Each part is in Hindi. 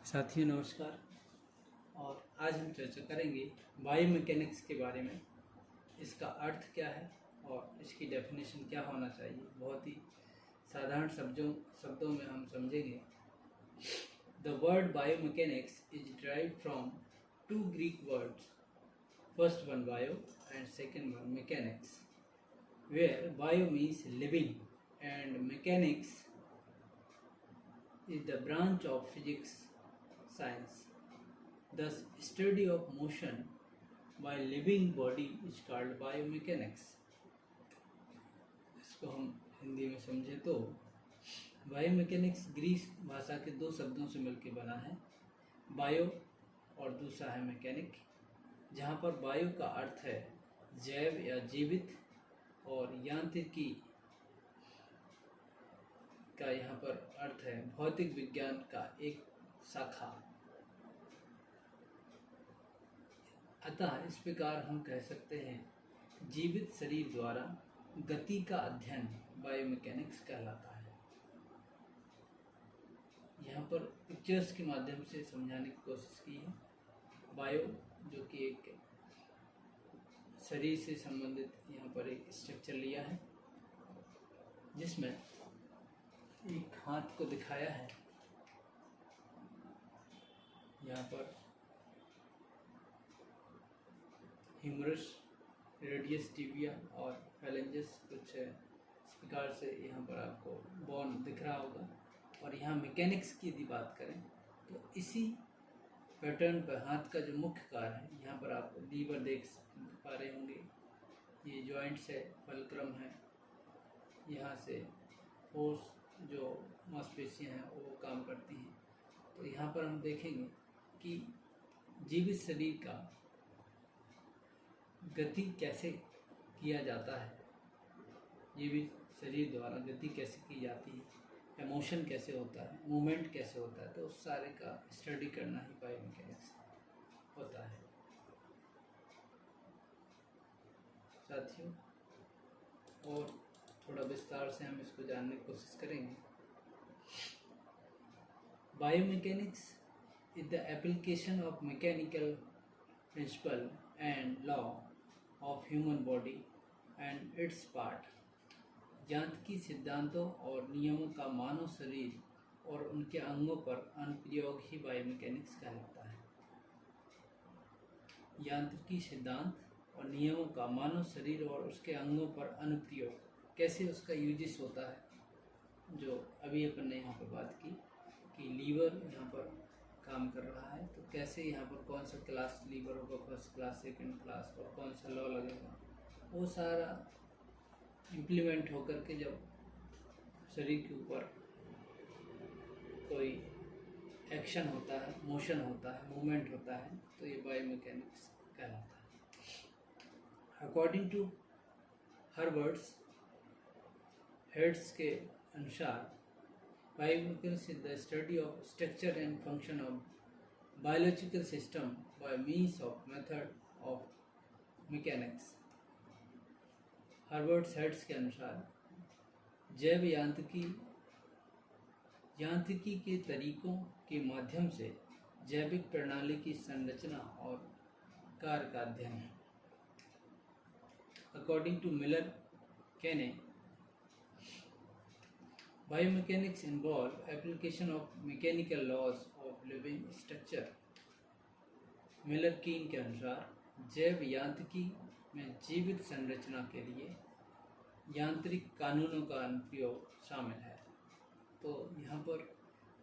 साथियों नमस्कार। और आज हम चर्चा करेंगे बायोमैकेनिक्स के बारे में। इसका अर्थ क्या है और इसकी डेफिनेशन क्या होना चाहिए, बहुत ही साधारण शब्दों में हम समझेंगे। The word biomechanics is derived from two Greek words, first one bio and second one mechanics, where bio means living and mechanics is the branch of physics science. Thus, study of motion by living body is called biomechanics. इसको हम हिंदी में समझे तो बायोमैकेनिक्स ग्रीक भाषा के दो शब्दों से मिलकर बना है, बायो और दूसरा है मैकेनिक। जहाँ पर बायो का अर्थ है जैव या जीवित और यांत्रिकी का यहाँ पर अर्थ है भौतिक विज्ञान का एक शाखा। अतः इस प्रकार हम कह सकते हैं जीवित शरीर द्वारा गति का अध्ययन बायोमैकेनिक्स कहलाता है। यहाँ पर पिक्चर्स के माध्यम से समझाने की कोशिश की है। बायो जो कि एक शरीर से संबंधित यहाँ पर एक स्ट्रक्चर लिया है, जिसमें एक हाथ को दिखाया है। यहाँ पर ह्यूमरस, रेडियस, टिबिया और फैलेंजेस कुछ इस प्रकार से यहाँ पर आपको बोन दिख रहा होगा। और यहाँ मैकेनिक्स की यदि बात करें तो इसी पैटर्न पर हाथ का जो मुख्य कार्य है, यहाँ पर आप लीवर देख पा रहे होंगे। ये जॉइंट्स है, फलक्रम है, यहाँ से फोर्स जो मांसपेशियाँ हैं वो काम करती हैं। तो यहाँ पर हम देखेंगे कि जीवित शरीर का गति कैसे किया जाता है, जीवित शरीर द्वारा गति कैसे की जाती है, इमोशन कैसे होता है, मूवमेंट कैसे होता है, तो उस सारे का स्टडी करना ही बायोमैकेनिक्स होता है। साथियों, और थोड़ा विस्तार से हम इसको जानने की कोशिश करेंगे। Biomechanics is the application of mechanical principle and law of human body and its part. यांत्रिकी सिद्धांतों और नियमों का मानव शरीर और उनके अंगों पर अनुप्रयोग ही बायोमैकेनिक्स कहलाता है। यांत्रिकी सिद्धांत और नियमों का मानव शरीर और उसके अंगों पर अनुप्रयोग, कैसे उसका यूजिस होता है, जो अभी अपन ने यहाँ पर बात की कि लीवर यहाँ पर काम कर रहा है, तो कैसे यहाँ पर कौन सा क्लास लीवर होगा, फर्स्ट क्लास, सेकंड क्लास, और कौन सा लॉ लगेगा, वो सारा इम्प्लीमेंट होकर के जब शरीर के ऊपर कोई एक्शन होता है, मोशन होता है, मूवमेंट होता है, तो ये बायोमैकेनिक्स कहलाता है। अकॉर्डिंग टू हेड्स के अनुसार biomechanics is the study of structure and function of biological system by means of method of mechanics. Heads के अनुसार जैव यांत्रिकी के तरीकों के माध्यम से जैविक प्रणाली की संरचना और कार्य का अध्ययन है। अकॉर्डिंग टू मिलर केने, biomechanics involve application of mechanical laws of living structure। Miller कीन के अनुसार जैव यांत्रिकी में जीवित संरचना के लिए यांत्रिक कानूनों का अनुप्रयोग शामिल है। तो यहाँ पर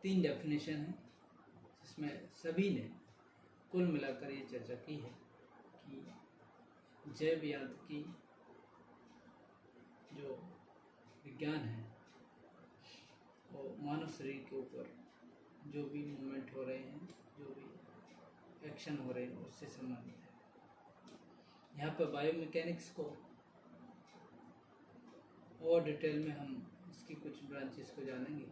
3 डेफिनेशन है, जिसमें सभी ने कुल मिलाकर ये चर्चा की है कि जैव यांत्रिकी जो विज्ञान है और मानव शरीर के ऊपर जो भी मूवमेंट हो रहे हैं, जो भी एक्शन हो रहे हैं, उससे संबंधित है। यहाँ पर बायोमैकेनिक्स को और डिटेल में हम इसकी कुछ ब्रांचेस को जानेंगे।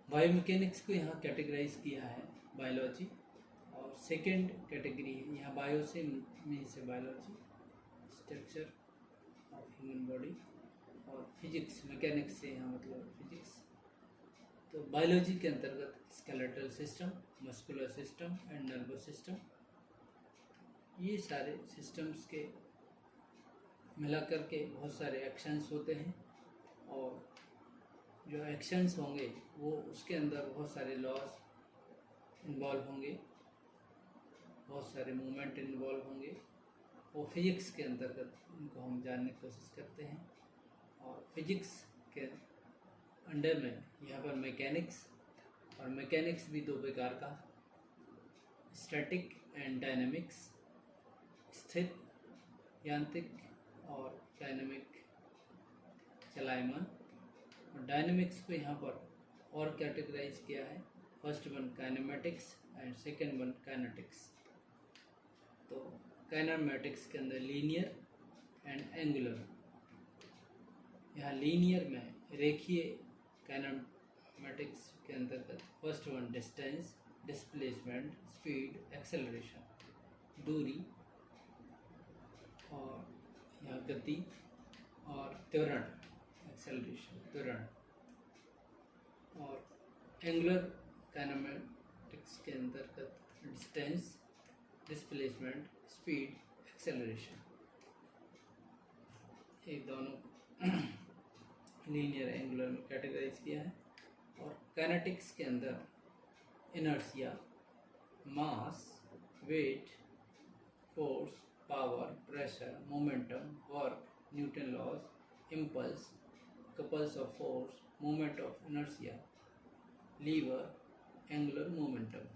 बायोमैकेनिक्स को यहाँ कैटेगराइज किया है बायोलॉजी, और सेकेंड कैटेगरी है यहाँ बायो से means biology, structure of human body, और फिजिक्स, मैकेनिक्स से यहाँ मतलब फिजिक्स। तो बायोलॉजी के अंतर्गत skeletal system, muscular system and nervous system, ये सारे सिस्टम्स के मिलाकर के बहुत सारे एक्शंस होते हैं, और जो एक्शंस होंगे वो उसके अंदर बहुत सारे लॉज इन्वॉल्व होंगे, बहुत सारे मूवमेंट इन्वॉल्व होंगे, वो फिजिक्स के अंतर्गत उनको हम जानने की कोशिश करते हैं। और फिजिक्स के अंडर में यहाँ पर मैकेनिक्स, और मैकेनिक्स भी दो प्रकार का, स्टैटिक एंड डायनामिक्स, स्थिर यांत्रिक और डायनामिक चलायमान। और डायनामिक्स को यहाँ पर और कैटेगराइज किया है, first one kinematics and second one kinetics. तो काइनेमेटिक्स के अंदर लीनियर एंड एंगुलर, यहाँ लीनियर में रेखीय काइनेमेटिक्स के अंतर्गत first one distance, displacement, speed, acceleration, दूरी, और यहाँ गति और त्वरण, एक्सेलरेशन त्वरण। और एंगुलर काइनेमेटिक्स के अंतर्गत डिस्टेंस, डिस्प्लेसमेंट, स्पीड, एक्सेलरेशन, ये दोनों लीनियर एंगुलर में कैटेगराइज किया है। और काइनेटिक्स के अंदर inertia, mass, weight, force, power, pressure, momentum, work, Newton laws, impulse, couples of force, moment of inertia, lever, angular momentum.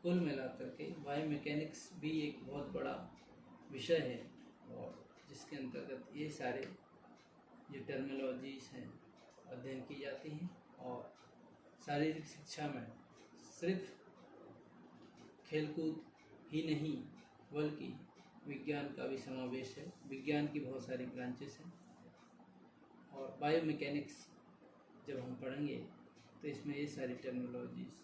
कुल मिलाकर के बायोमैकेनिक्स भी एक बहुत बड़ा विषय है, और जिसके अंतर्गत ये सारे जो टर्मिनोलॉजीज हैं अध्ययन की जाती हैं। और शारीरिक शिक्षा में सिर्फ खेलकूद ही नहीं बल्कि विज्ञान का भी समावेश है। विज्ञान की बहुत सारी ब्रांचेस हैं, और बायोमैकेनिक्स जब हम पढ़ेंगे तो इसमें ये सारी टर्मिनोलॉजीज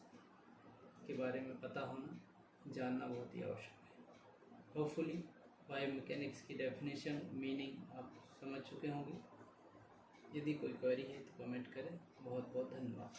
के बारे में पता होना, जानना बहुत ही आवश्यक है। होपफुली बायोमैकेनिक्स की डेफिनेशन, मीनिंग आप समझ चुके होंगे। यदि कोई क्वेरी है तो कमेंट करें। बहुत बहुत धन्यवाद।